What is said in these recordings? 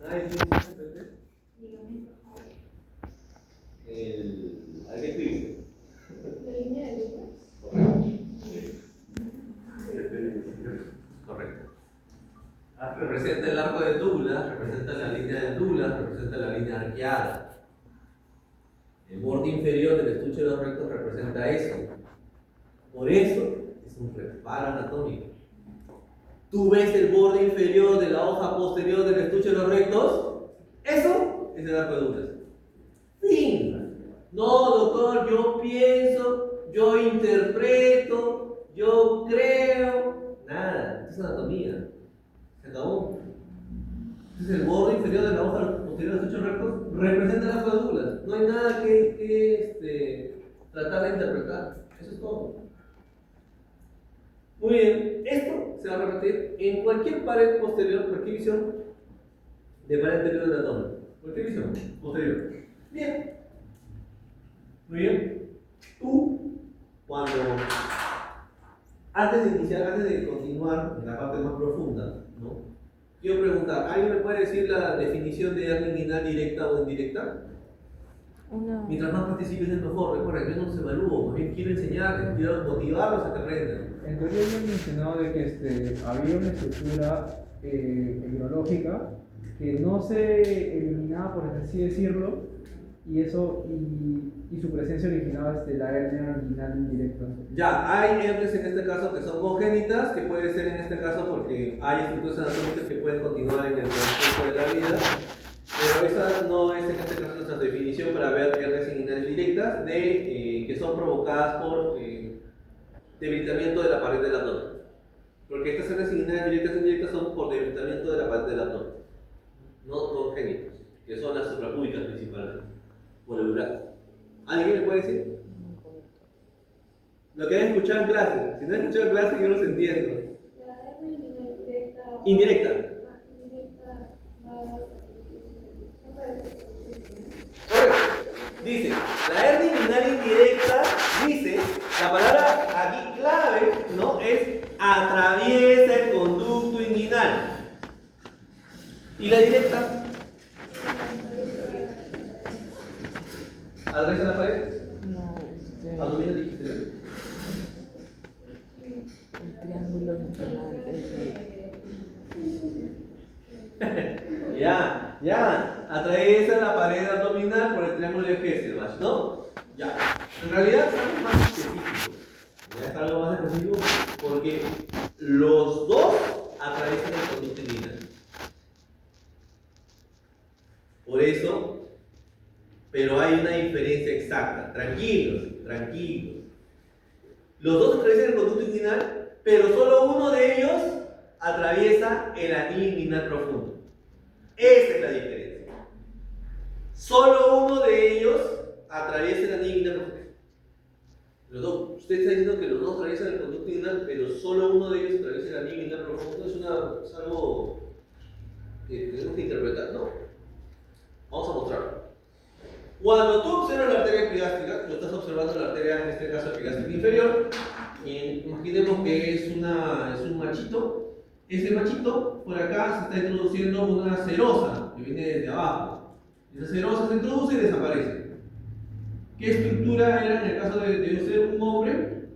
¿Nadie tiene frente? ¿A qué escribe? La línea de luz. Correcto. Representa el arco de Douglas, representa la línea de Douglas, representa la línea arqueada. El borde inferior del estuche de los rectos representa eso. Por eso es un reparo anatómico. Tú ves el borde inferior de la hoja posterior del estuche de los rectos, eso es el arco de Douglas. Fin. No, doctor, yo pienso, yo interpreto, yo creo. Nada, esto es anatomía. Se acabó. Entonces el borde inferior de la hoja posterior de los estuches rectos representa el arco de Douglas. No hay nada que tratar de interpretar. Eso es todo. Muy bien, esto se va a repetir en cualquier pared posterior, cualquier visión de pared anterior del abdomen. Cualquier visión posterior. Bien. Muy bien. Tú, cuando antes de iniciar, antes de continuar en la parte más profunda, ¿no? Quiero preguntar, ¿alguien me puede decir la definición de hernia inguinal directa o indirecta? Mientras más participes es mejor. Recuerda, yo no los evalúo, más bien quiero enseñarles, quiero motivarlos a que aprendan. En teoría yo he mencionado de que había una estructura embriológica que no se eliminaba, por así decirlo, y su presencia originaba la hernia inguinal indirecta. Ya, hay hernias en este caso que son congénitas, que puede ser en este caso porque hay estructuras anatómicas que pueden continuar en el transcurso de la vida, pero esa no es en este caso nuestra definición para ver hernias inguinales directas que son provocadas por debilitamiento de la pared del abdomen. Porque estas hernias inguinales directas e indirectas son por debilitamiento de la pared del abdomen, no congénitos, que son las suprapúbicas principalmente, por el brazo. ¿Alguien me puede decir? Lo que han escuchado en clase. Si no han escuchado en clase, yo los entiendo. La hernia inguinal directa. Indirecta. Indirecta. Dice, la hernia inguinal indirecta, dice, la palabra aquí clave, ¿no? Es atraviesa el conducto inguinal. ¿Y la directa? ¿Atraviesa la pared? No, ¿Abdominal dijiste? el triángulo infernal. Ya, atraviesa la pared abdominal por el triángulo de Hesselbach, ¿no? Ya, en realidad es algo más específico, ya es algo más específico porque los dos atraviesan el conducto inguinal. Por eso, pero hay una diferencia exacta, tranquilos. Los dos atraviesan el conducto inguinal, pero solo uno de ellos atraviesa el anillo inguinal profundo. Esa es la diferencia. Solo uno de ellos atraviesa el anillo inguinal profundo. Los dos, usted está diciendo que los dos atraviesan el conducto inguinal, pero solo uno de ellos atraviesa el anillo inguinal profundo. Es algo que tenemos que interpretar, ¿no? Vamos a mostrarlo. Cuando tú observas la arteria epigástrica, tú estás observando la arteria, en este caso epigástrica inferior, y imaginemos que es un machito. Ese machito, por acá se está introduciendo una serosa que viene desde abajo. Esa serosa se introduce y desaparece. ¿Qué estructura era en el caso de ser un hombre?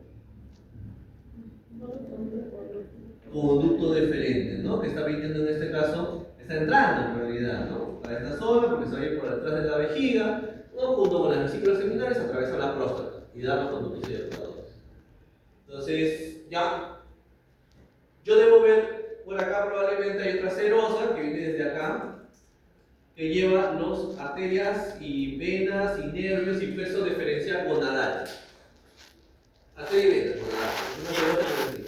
Conducto deferente, ¿no? Que está viniendo en este caso, está entrando en realidad, ¿no? A esta zona, porque se va a ir por detrás de la vejiga, ¿no? Junto con las vesículas seminales atraviesa la próstata y da los conductos eyaculadores. Entonces, ya, yo debo ver por acá probablemente hay otra serosa que viene desde acá, que lleva las arterias y venas y nervios y plexo diferencial gonadal. Arteria y venas gonadal, una serosa que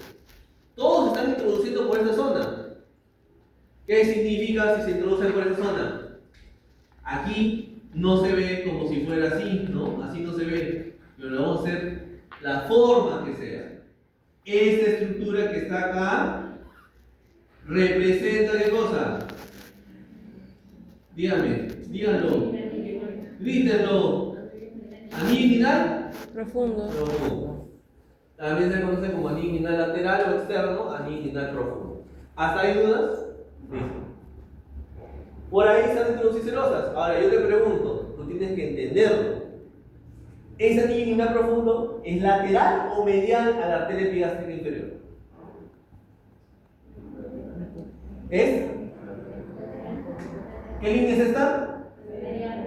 todos se están introduciendo por esta zona. ¿Qué significa si se introducen por esta zona? Aquí no se ve como si fuera así, ¿no? Así no se ve, pero le vamos a hacer la forma que sea. Esta estructura que está acá representa ¿qué cosa? Díganlo. Grítenlo. ¿Anillo inguinal? Profundo. Profundo. También se conoce como anillo inguinal lateral o externo, anillo inguinal profundo. ¿Hasta hay dudas? Listo. Por ahí están introducidas celosas. Ahora yo te pregunto, tú tienes que entenderlo. ¿Ese anillo inguinal profundo es lateral o medial a la arteria epigástrica inferior? ¿Es? ¿Qué línea es esta?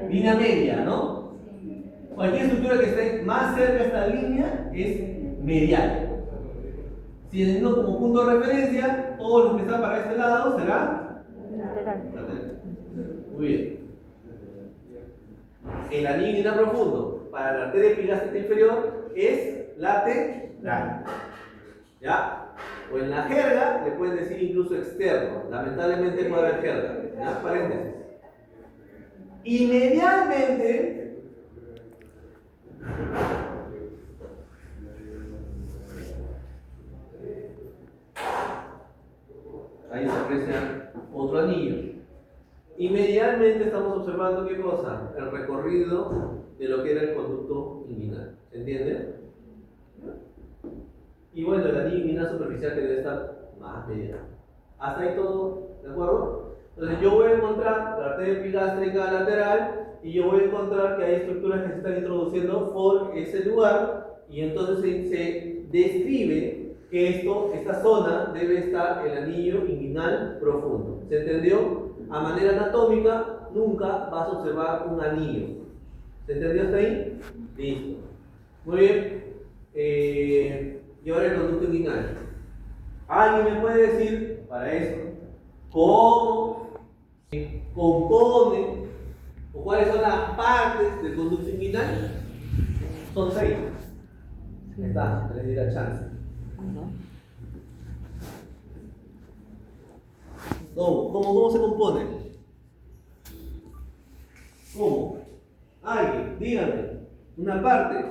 Línea media, ¿no? Cualquier estructura que esté más cerca de esta línea es medial. Si teniendo como punto de referencia, todo lo que está para este lado será lateral. Muy bien. El anillo inguinal profundo para la arteria epigástrica inferior es lateral. ¿Ya? O en la jerga le pueden decir incluso externo. Lamentablemente puede haber jerga. ¿Ya? Paréntesis. Y medialmente, ahí se aprecia otro anillo. Y medialmente estamos observando ¿qué cosa? El recorrido de lo que era el conducto inguinal. ¿Se entiende? Y bueno, el anillo inguinal superficial que debe estar más medial. Hasta ahí todo, ¿de acuerdo? Entonces yo voy a encontrar la arteria epigástrica lateral y yo voy a encontrar que hay estructuras que se están introduciendo por ese lugar y entonces se describe que esta zona debe estar el anillo inguinal profundo. ¿Se entendió? A manera anatómica nunca vas a observar un anillo. ¿Se entendió hasta ahí? Listo. Muy bien. Y ahora el conducto inguinal. ¿Alguien me puede decir para eso cómo se compone o cuáles son las partes del conducto inguinal? Son 6. Está, les di la chance. ¿Cómo se compone? ¿Cómo? Alguien, díganme. Una parte.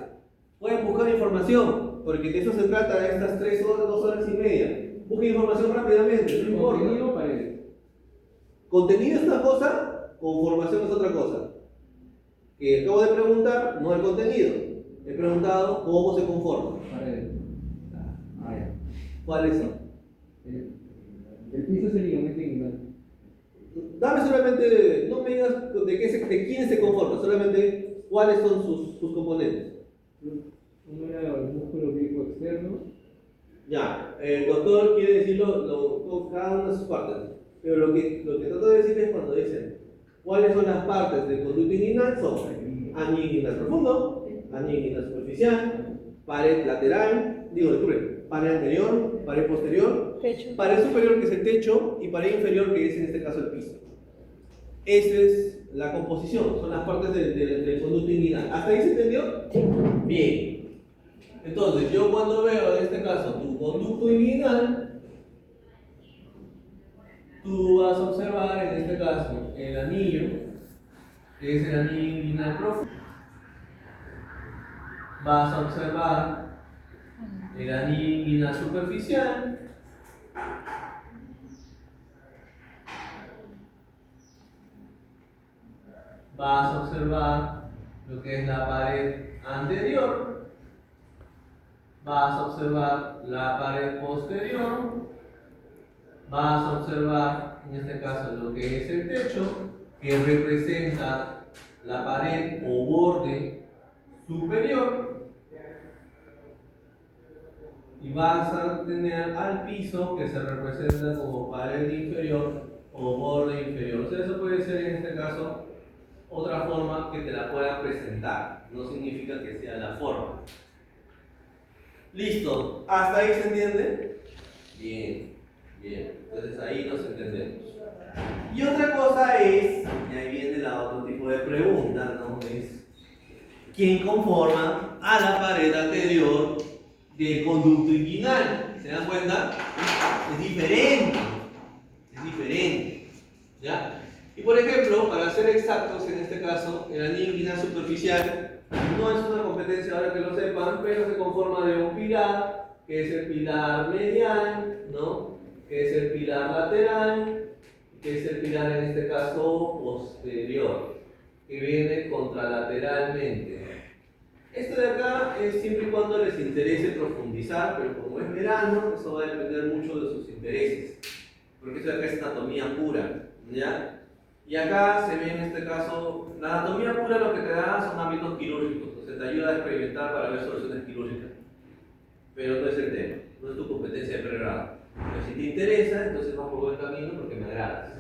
Pueden buscar información, porque de eso se trata de estas 3 horas, 2 horas y media. Busquen información rápidamente, no importa. Contenido, pared. Contenido es una cosa, conformación es otra cosa. Que acabo de preguntar, no el contenido. He preguntado cómo se conforma. Pared. Ya. ¿Cuáles son? El piso es el ligamento inguinal. Dame solamente, no me digas de quién se conforma, solamente cuáles son sus componentes. Uno era el músculo oblicuo externo. Ya, el doctor quiere decirlo cada una de sus partes, pero lo que trato de decir es cuando dicen cuáles son las partes del conducto inguinal son anillo inguinal profundo, anillo inguinal superficial, pared lateral, pared anterior, pared posterior, Techo. pared superior que es el techo y pared inferior que es en este caso el piso. Esa es la composición, son las partes del conducto inguinal. ¿Hasta ahí se entendió? Sí. Bien. Entonces, yo cuando veo en este caso tu conducto inguinal, tú vas a observar en este caso el anillo, que es el anillo inguinal profundo. Vas a observar el anillo inguinal superficial. Vas a observar lo que es la pared anterior. Vas a observar la pared posterior. Vas a observar, en este caso, lo que es el techo, que representa la pared o borde superior. Y vas a tener al piso, que se representa como pared inferior o borde inferior. O sea, eso puede ser, en este caso, otra forma que te la puedan presentar. No significa que sea la forma. Listo, ¿hasta ahí se entiende? Bien, bien, entonces ahí nos entendemos. Y otra cosa es, y ahí viene la otro tipo de pregunta, ¿no? Es ¿quién conforma a la pared anterior del conducto inguinal? ¿Se dan cuenta? Es diferente, ¿ya? Y por ejemplo, para ser exactos en este caso, el anillo inguinal superficial no es una competencia ahora que lo sepan, pero se conforma de un pilar, que es el pilar medial, ¿no? Que es el pilar lateral, que es el pilar en este caso posterior, que viene contralateralmente. Esto de acá es siempre y cuando les interese profundizar, pero como es verano, eso va a depender mucho de sus intereses, porque esto de acá es anatomía pura, ¿ya? Y acá se ve en este caso, la anatomía pura lo que te da son ámbitos quirúrgicos, o sea, te ayuda a experimentar para ver soluciones quirúrgicas. Pero no es el tema, no es tu competencia de pregrado. Pero si te interesa, entonces vas por buen camino porque me agradas.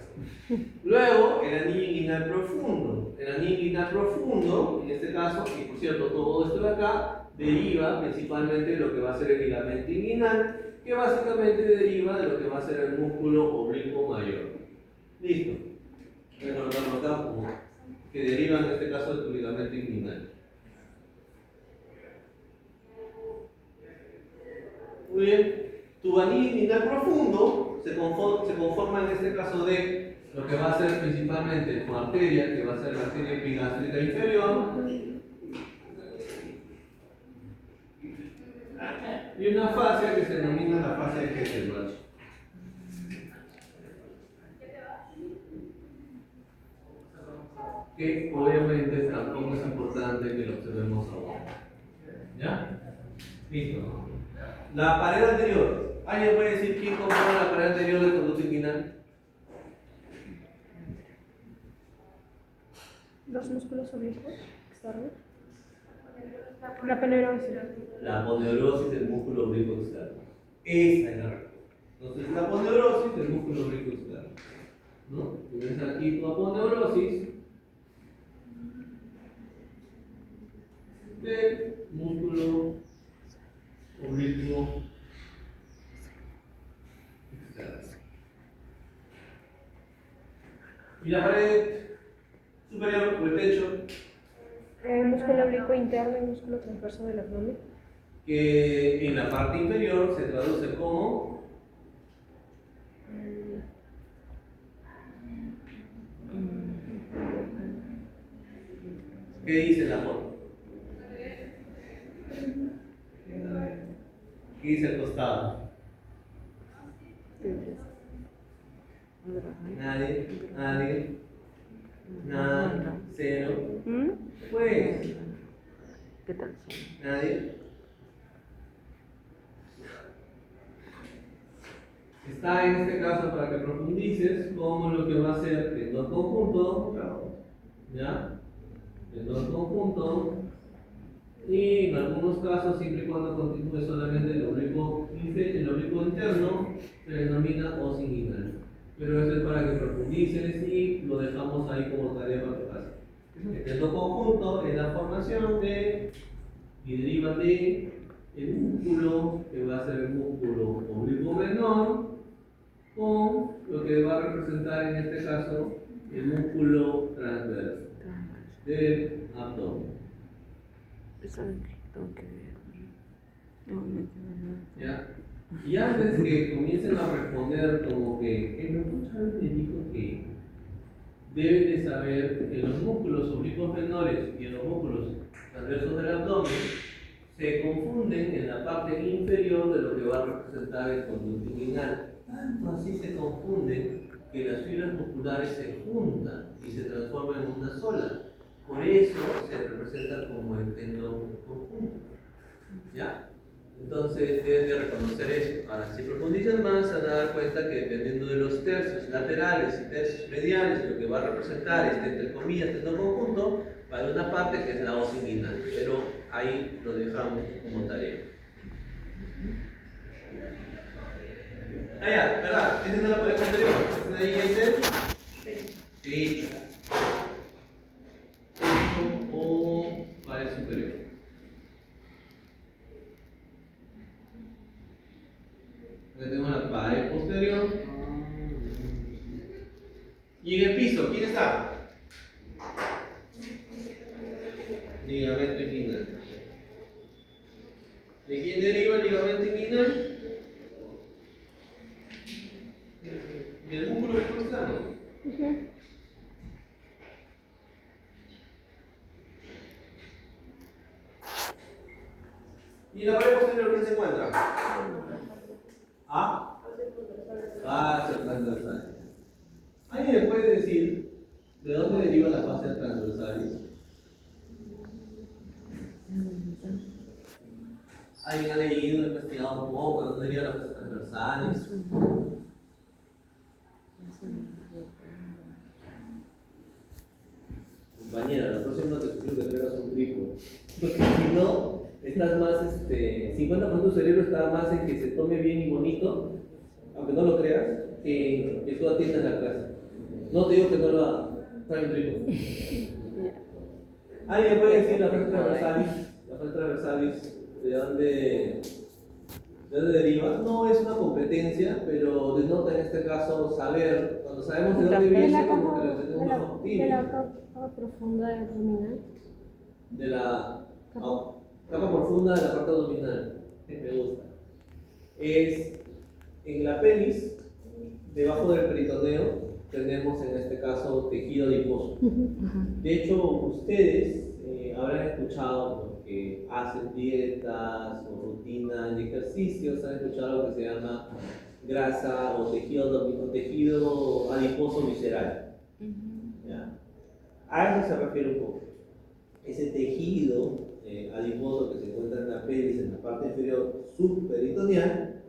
Luego, el anillo inguinal profundo. El anillo inguinal profundo, en este caso, y por cierto, todo esto de acá, deriva principalmente de lo que va a ser el ligamento inguinal, que básicamente deriva de lo que va a ser el músculo oblicuo mayor. Listo. Voy a colocarlo acá como que deriva en este caso de tu ligamento inguinal. Muy bien. Tu anillo inguinal profundo se conforma en este caso de lo que va a ser principalmente tu arteria, que va a ser la arteria epigástrica inferior, y una fascia que se denomina la fascia de Kesselbach. Que obviamente tampoco es importante que lo observemos ahora. ¿Ya? Listo. La pared anterior. ¿Alguien puede decir quién compone la pared anterior del conducto inguinal? Los músculos oblicuos externos. La aponeurosis. La aponeurosis del músculo oblicuo externo. Esa es la respuesta. Entonces, la aponeurosis del músculo oblicuo externo. ¿No? Tienes aquí tu aponeurosis del músculo oblicuo externo. Y la pared superior o el pecho, El músculo oblicuo interno y músculo transverso del abdomen. que en la parte inferior se traduce como ¿qué dice la foto? ¿Qué dice el costado? Nadie, nadie, nada, cero. Pues, ¿Qué tal? nadie. Está en este caso para que profundices como lo que va a ser tendón conjunto, ¿ya? Tendón conjunto, y en algunos casos, siempre y cuando continúe solamente el oblicuo interno, se denomina os inguinal. Pero eso es para que profundices y lo dejamos ahí como tarea para tu casa. El tendón conjunto es la formación de y deriva de el músculo que va a ser el músculo oblicuo menor con lo que va a representar en este caso el músculo transverso del abdomen. Eso tengo que ver. ¿Ya? Y antes que comiencen a responder como que el doctor me dijo que deben de saber que los músculos oblicuos menores y los músculos transversos del abdomen se confunden en la parte inferior de lo que va a representar el conducto inguinal. Tanto así se confunden que las fibras musculares se juntan y se transforman en una sola. Por eso se representa como el tendón conjunto. ¿Ya? Entonces deben de reconocer eso. Ahora, si profundizan más, se van a dar cuenta que dependiendo de los tercios laterales y tercios mediales, lo que va a representar este, entre comillas, tendón conjunto, va a haber una parte que es la os inguinal, pero ahí lo dejamos como tarea. Ah, ya, ¿verdad? ¿Esa es la pared anterior? ¿Esa de ahí, Aiden? Sí. O pared superior. Acá tenemos la pared posterior. Y en el piso, ¿quién está? Ligamento inguinal. ¿De quién deriva el ligamento inguinal? Del músculo externo. ¿Y en la pared posterior quién se encuentra? ¿Ah? Fascia transversal. ¿Alguien me puede decir de dónde deriva la fascia transversal? ¿Alguien ha leído, investigado un poco de dónde deriva las fascias transversales? compañera, la próxima te sugiero que traigas un trípode. Porque si no, estás más, 50% de tu cerebro está más en que se tome bien y bonito, aunque no lo creas, que tú atiendas la clase. No te digo que no lo hagas, trae un trípode. ¿Alguien puede decir la frase transversalis? La frase transversalis, ¿de dónde deriva? No es una competencia, pero denota en este caso saber. Cuando sabemos de dónde De viene, la como que lo capa, entendemos de la capa profunda abdominal. de la capa profunda de la parte abdominal. Me gusta. Es en la pelvis, debajo del peritoneo, tenemos en este caso tejido adiposo. De hecho, ustedes habrán escuchado que hacen dietas o rutinas de ejercicios, han escuchado lo que se llama grasa o tejido adiposo visceral. ¿Ya? A eso se refiere un poco. Ese tejido adiposo que se encuentra en la pelvis, en la parte inferior subperitoneal,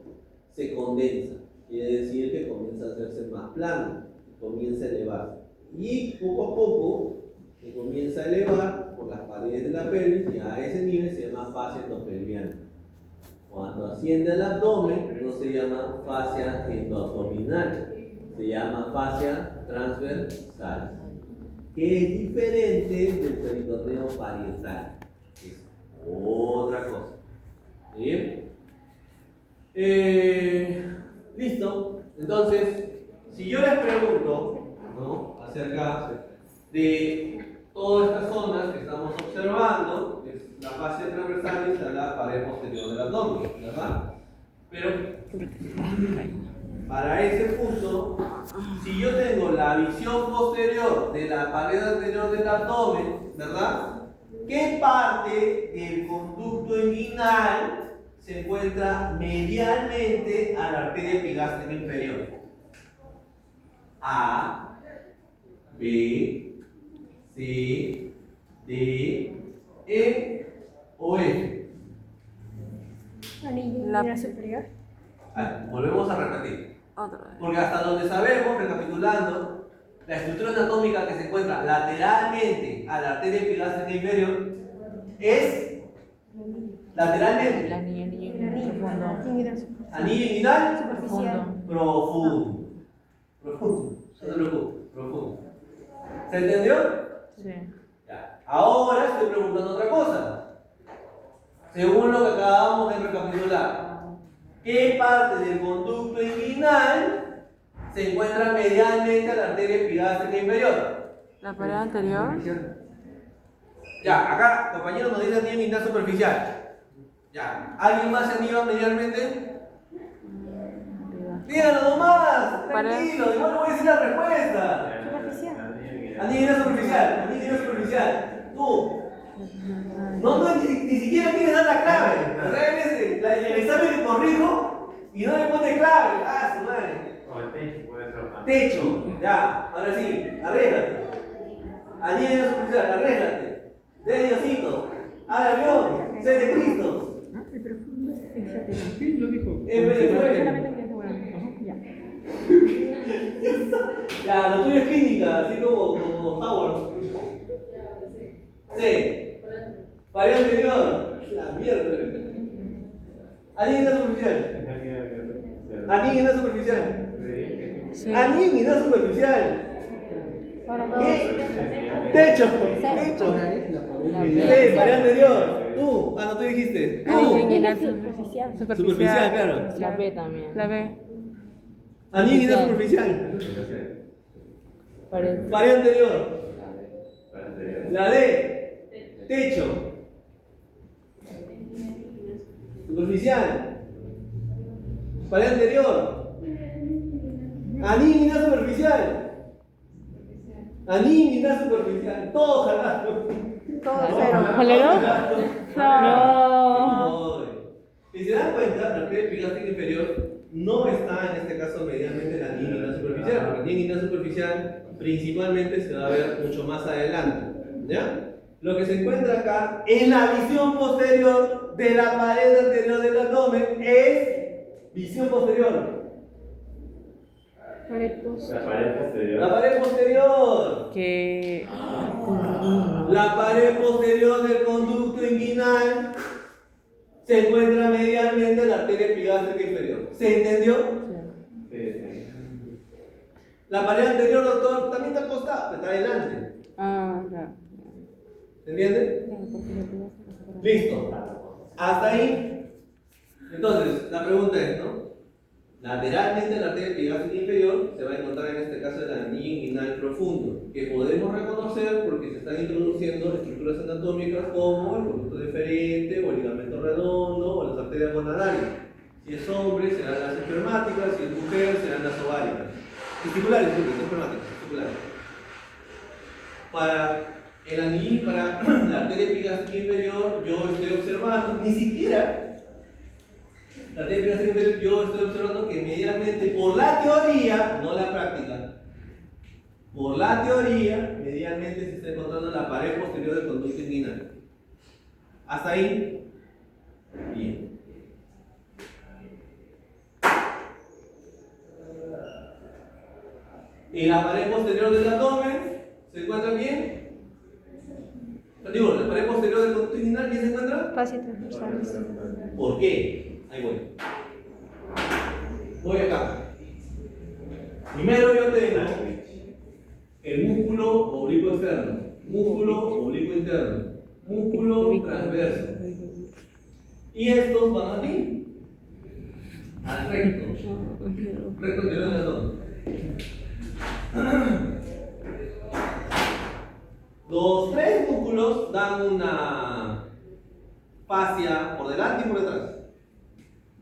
se condensa. Quiere decir que comienza a hacerse más plano, comienza a elevarse. Y poco a poco se comienza a elevar por las paredes de la pelvis y a ese nivel se llama fascia endopelviana. Cuando asciende al abdomen no se llama fascia endoabdominal, se llama fascia transversal, que es diferente del peritoneo parietal. Es otra cosa. ¿Bien? Listo. Entonces, si yo les pregunto, ¿no?, acerca de todas estas zonas que estamos observando, que es la fascia transversal y la pared posterior del abdomen, ¿verdad? Pero para ese punto, si yo tengo la visión posterior de la pared anterior del abdomen, ¿verdad? ¿Qué parte del conducto inguinal se encuentra medialmente a la arteria epigástrica inferior? A, B, C, D, E o F. Anillo La- inguinal superior. Volvemos a repetir. Otra vez. Porque hasta donde sabemos, recapitulando, la estructura anatómica que se encuentra lateralmente a la arteria epigástrica inferior es lateralmente La niña Inguinal superficial. anillo inguinal Superficial. profundo. Profundo. No te preocupes, profundo. ¿Se entendió? Sí. Ya. Ahora estoy preguntando otra cosa. Según lo que acabamos de recapitular, ¿qué parte del conducto inguinal se encuentra medialmente a la arteria epigástrica inferior? La pared anterior. Ya, acá, compañero, nos dice anillo inguinal superficial. Ya, ¿alguien más se anima medialmente? Díganlo nomás, tranquilo, igual no voy a decir la respuesta. Superficial. Anillo inguinal superficial, anillo inguinal superficial. Tú. No, ni siquiera quieres dar la clave. O sea, el examen que corrijo y no le pone clave. Ah, su madre. O el techo puede ser más. Techo, ya, ahora sí, arréglate. Anillo inguinal superficial, arréglate. D de Diosito, A de avión, C de Cristo. El profundo es fíjate. Sí, lo dijo. F de fuego. Solamente quería asegurarme. Ya. Ya, lo tuyo es clínica, así como Howard. C. Pared anterior. La mierda. Anillo inguinal superficial. Anillo inguinal superficial. Sí. Anillo inguinal superficial. Ahora no. ¿Qué? Techo. Techo. Sí, pared anterior. Tú. Ah, no, tú dijiste. Anillo Tú. inguinal Superficial. Superficial, claro. La B también. La B. Anillo inguinal superficial. Pared. Pared anterior. La D. Techo. Superficial. Pared anterior. Anillo inguinal superficial. Anillo inguinal superficial. Todo jalado. Todo cero. ¿Jalero? No. Si se dan cuenta, la arteria epigástrica inferior no está en este caso medianamente en la anillo inguinal superficial, porque la anillo inguinal superficial principalmente se va a ver mucho más adelante. ¿Ya? Lo que se encuentra acá en la visión posterior de la pared anterior del abdomen es visión posterior. Pared posterior. La pared posterior. La pared posterior. Que. La pared posterior del conducto inguinal se encuentra medialmente en la arteria epigástrica inferior. ¿Se entendió? La pared anterior, doctor, también está al costado, está adelante. Ah, ya. ¿Se entiende? Listo. Hasta ahí. Entonces, la pregunta es, ¿no? Lateralmente en la arteria epigástrica inferior se va a encontrar en este caso el anillo inguinal profundo, que podemos reconocer porque se están introduciendo estructuras anatómicas como el conducto deferente o el ligamento redondo o las arterias gonadales. Si es hombre, serán las espermáticas, si es mujer, serán las ováricas. Testiculares, sí, espermáticas, testiculares. Para el anillo, para la arteria epigástrica inferior, yo estoy observando, ni siquiera la arteria epigástrica inferior, yo estoy observando que medianamente, por la teoría, no la práctica, por la teoría, medianamente se está encontrando la pared posterior del conducto inguinal. ¿Hasta ahí? Bien. ¿Y la pared posterior del abdomen se encuentra bien? Digo, la pared posterior del conducto inguinal, ¿quién se encuentra? Fascia transversales. ¿Por qué? Ahí voy. Voy acá. Primero yo tengo el músculo oblicuo externo, músculo oblicuo interno, músculo transverso. Y estos van aquí, al recto. Recto anterior del abdomen. Los tres músculos dan una fascia por delante y por detrás.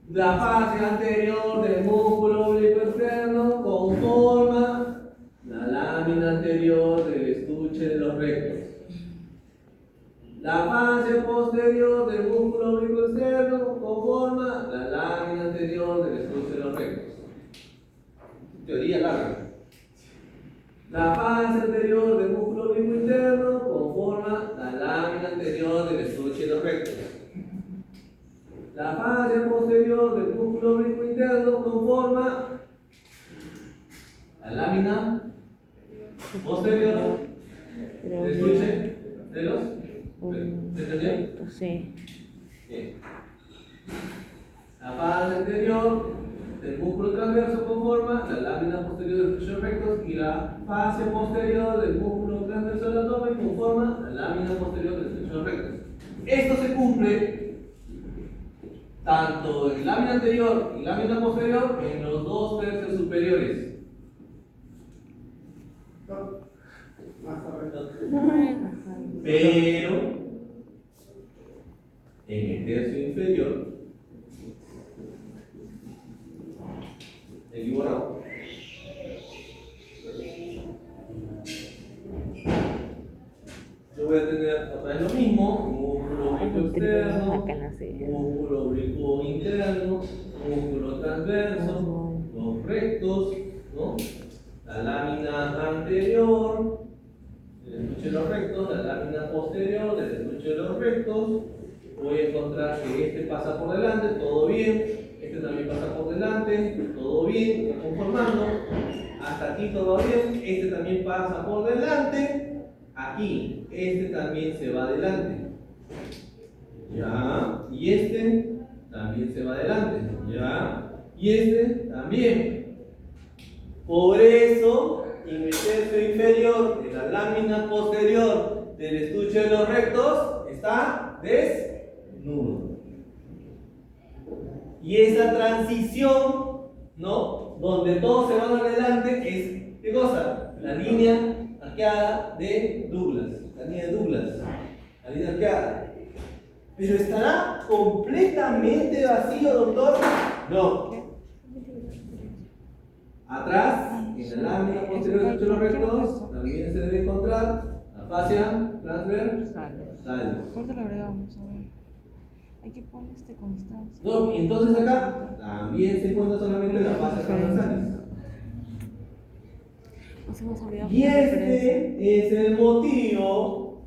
La fascia anterior del músculo oblicuo externo conforma la lámina anterior del estuche de los rectos. La fascia posterior del músculo oblicuo externo conforma la lámina anterior del estuche de los rectos. Teoría larga. La fascia anterior del músculo oblicuo interno conforma la lámina anterior del estuche de los rectos. La fascia posterior del músculo oblicuo interno conforma la lámina posterior del estuche de los rectos. ¿Se entendió? Sí. Bien. La fascia anterior del músculo transverso conforma la lámina posterior del estuche de los rectos y la fascia posterior del músculo transverso del abdomen conforma la lámina posterior del estuche de los rectos. Esto se cumple tanto en lámina anterior y lámina posterior en los 2/3 superiores. Pero en el tercio inferior, el borrado. Yo voy a tener otra vez lo mismo, músculo oblicuo externo, músculo oblicuo interno, músculo transverso, los rectos, ¿no? La lámina anterior del estuche de los rectos, la lámina posterior del estuche de los rectos. Voy a encontrar que este pasa por delante, todo bien, este también pasa por delante, todo bien, está conformando, hasta aquí todo bien, este también pasa por delante, aquí, este también se va adelante, ya, y este también se va adelante, ya, y este también. Por eso, en el tercio inferior de la lámina posterior del estuche de los rectos está desnudo. Y esa transición, ¿no? Donde todos se van adelante es, ¿qué cosa? La línea arqueada de Douglas. La línea de Douglas. La línea arqueada. ¿Pero estará completamente vacío, doctor? No. Atrás, en la lámina posterior del estuche de los rectos, también se debe encontrar la fascia transversal. ¿Cuánto le agregamos? A ver. Hay que poner constancia. No, y entonces acá también se encuentra solamente la fascia transversal. Nos hemos olvidado. Y este es el motivo,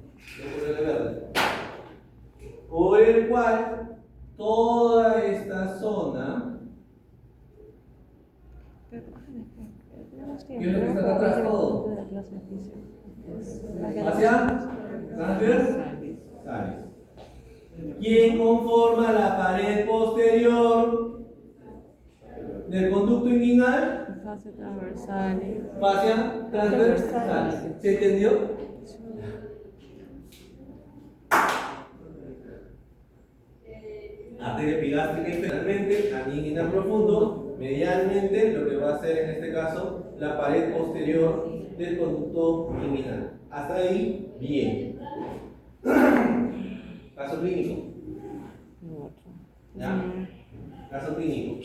por el cual toda esta zona, ¿qué es lo que está acá atrás todo? Fascia transversales. ¿Quién conforma la pared posterior del conducto inguinal? Fascias transversales. Fascia transversal. ¿Se entendió? Arteria epigástrica inferiormente, anillo inguinal profundo, medialmente lo que va a hacer en este caso la pared posterior del conducto inguinal. Hasta ahí, bien. Caso clínico. ¿Ya? Caso clínico.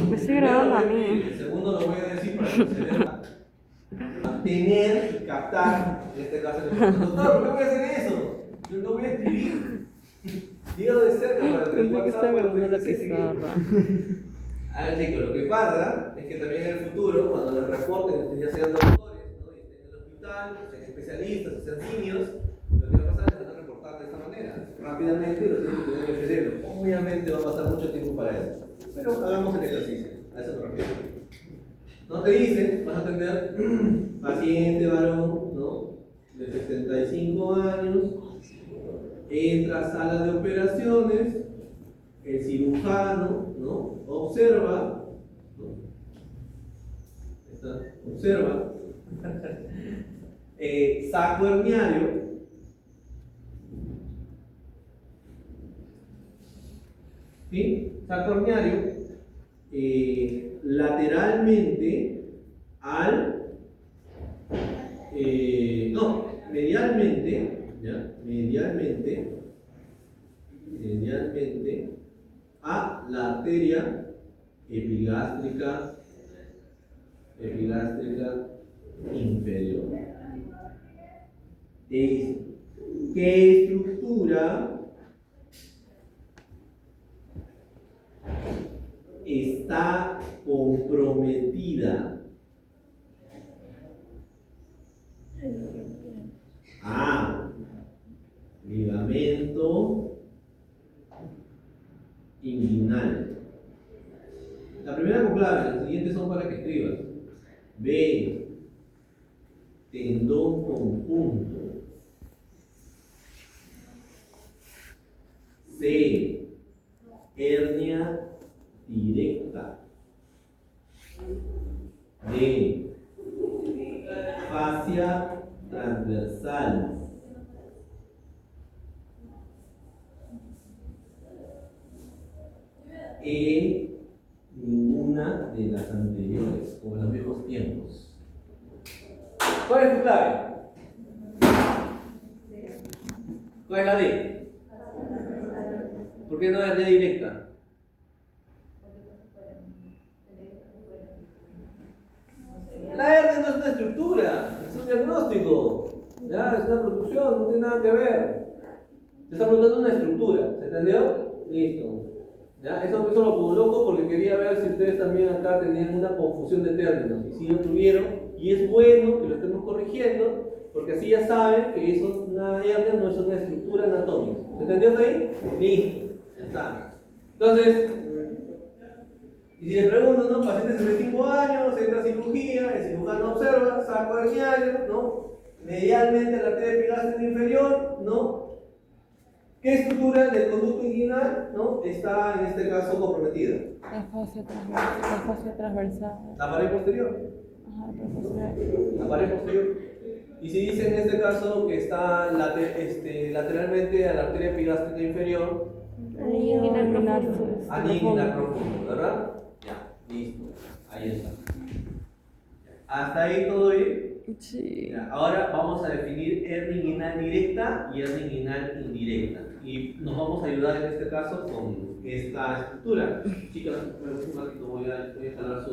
Me estoy grabando a mí. El segundo lo voy a decir para que se vea. Tener y captar, en este caso, doctor, ¿por qué voy a hacer eso? Yo no voy a escribir. Dígalo de cerca para que Pensé que estaba grabando la pizarra. A ver, chicos, lo que pasa es que también en el futuro, cuando les reporten, ya sean doctores, ¿no? Y estén en el hospital, sean especialistas, sean seniors, lo que va a pasar es que van a reportar de esta manera, rápidamente, y lo tienen que tener en el cerebro. Obviamente va a pasar mucho tiempo para eso, pero hagamos el ejercicio, a eso me refiero. No te dicen, vas a tener paciente varón, ¿no? De 75 años, entra a sala de operaciones, el cirujano, ¿no? Observa, ¿no? Observa, saco herniario, ¿sí? Saco herniario, lateralmente al, no, medialmente, ¿ya? Medialmente a la arteria epigástrica inferior. ¿Qué estructura está comprometida? Ligamento inguinal. La primera con clave, las siguientes son para que escribas. B. Tendón conjunto. C. Hernia directa. D. Fascia transversal. Ninguna de las anteriores, como en los viejos tiempos. ¿Cuál es tu clave? ¿Cuál es la D? ¿Por qué no es D directa? La hernia no es una estructura, es un diagnóstico. ¿Ya? Es una producción, no tiene nada que ver. Te está preguntando una estructura, ¿se entendió? Listo. ¿Ya? Eso lo coloco porque quería ver si ustedes también acá tenían una confusión de términos. Y si lo tuvieron, y es bueno que lo estemos corrigiendo, porque así ya saben que eso, una hernia no es una estructura anatómica. ¿Se entendió hasta ahí? Listo. Ya está. Entonces, y si les pregunto, ¿no? Paciente de 65 años, entra a cirugía, el cirujano observa, saco herniario, ¿no? Medialmente a la arteria epigástrica inferior, ¿no? ¿Qué estructura del conducto inguinal, ¿no? Está en este caso comprometida? La fascia transversal. La pared posterior. Ajá, la posterior. La pared posterior. Y si dice en este caso que está lateralmente a la arteria epigástrica inferior, Anillo inguinal profundo. anillo inguinal profundo, ¿verdad? Ya, listo. Ahí está. ¿Hasta ahí todo bien? Sí. Ya, ahora vamos a definir hernia inguinal directa y hernia inguinal indirecta. Y nos vamos a ayudar en este caso con esta estructura. Chicas, un ratito voy a instalar su